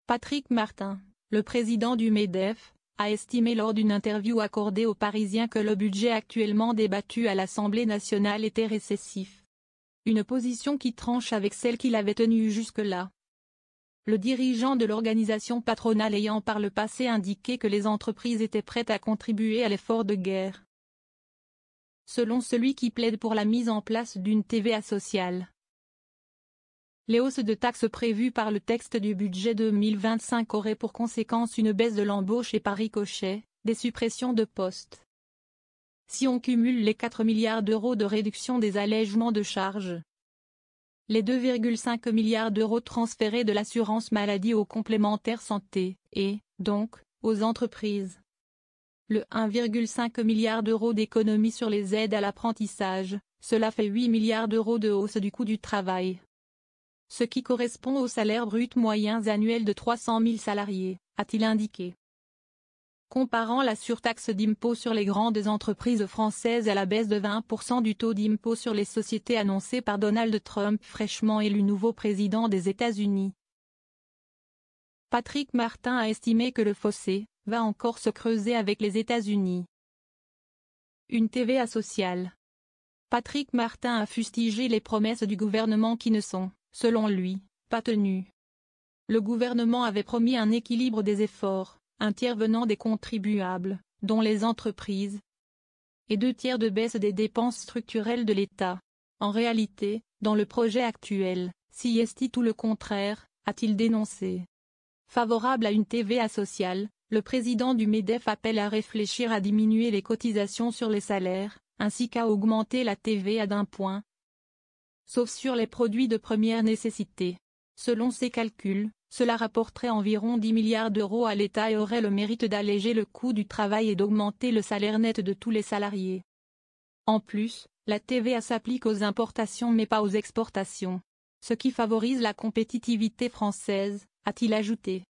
Patrick Martin, le président du MEDEF, a estimé lors d'une interview accordée aux Parisiens que le budget actuellement débattu à l'Assemblée nationale était récessif. Une position qui tranche avec celle qu'il avait tenue jusque-là. Le dirigeant de l'organisation patronale ayant par le passé indiqué que les entreprises étaient prêtes à contribuer à l'effort de guerre. Selon celui qui plaide pour la mise en place d'une TVA sociale. Les hausses de taxes prévues par le texte du budget 2025 auraient pour conséquence une baisse de l'embauche et par ricochet, des suppressions de postes. Si on cumule les 4 milliards d'euros de réduction des allègements de charges, les 2,5 milliards d'euros transférés de l'assurance maladie aux complémentaires santé, et, donc, aux entreprises, le 1,5 milliard d'euros d'économies sur les aides à l'apprentissage, cela fait 8 milliards d'euros de hausse du coût du travail. Ce qui correspond aux salaires bruts moyens annuels de 300 000 salariés, a-t-il indiqué. Comparant la surtaxe d'impôt sur les grandes entreprises françaises à la baisse de 20% du taux d'impôt sur les sociétés annoncée par Donald Trump fraîchement élu nouveau président des États-Unis. Patrick Martin a estimé que le fossé va encore se creuser avec les États-Unis. Une TVA sociale. Patrick Martin a fustigé les promesses du gouvernement qui ne sont, selon lui, pas tenues. Le gouvernement avait promis un équilibre des efforts, un tiers venant des contribuables, dont les entreprises, et 2 tiers de baisse des dépenses structurelles de l'État. En réalité, dans le projet actuel, si est tout le contraire, a-t-il dénoncé. Favorable à une TVA sociale, le président du MEDEF appelle à réfléchir à diminuer les cotisations sur les salaires, ainsi qu'à augmenter la TVA d'1 point. Sauf sur les produits de première nécessité. Selon ses calculs, cela rapporterait environ 10 milliards d'euros à l'État et aurait le mérite d'alléger le coût du travail et d'augmenter le salaire net de tous les salariés. En plus, la TVA s'applique aux importations mais pas aux exportations. Ce qui favorise la compétitivité française, a-t-il ajouté.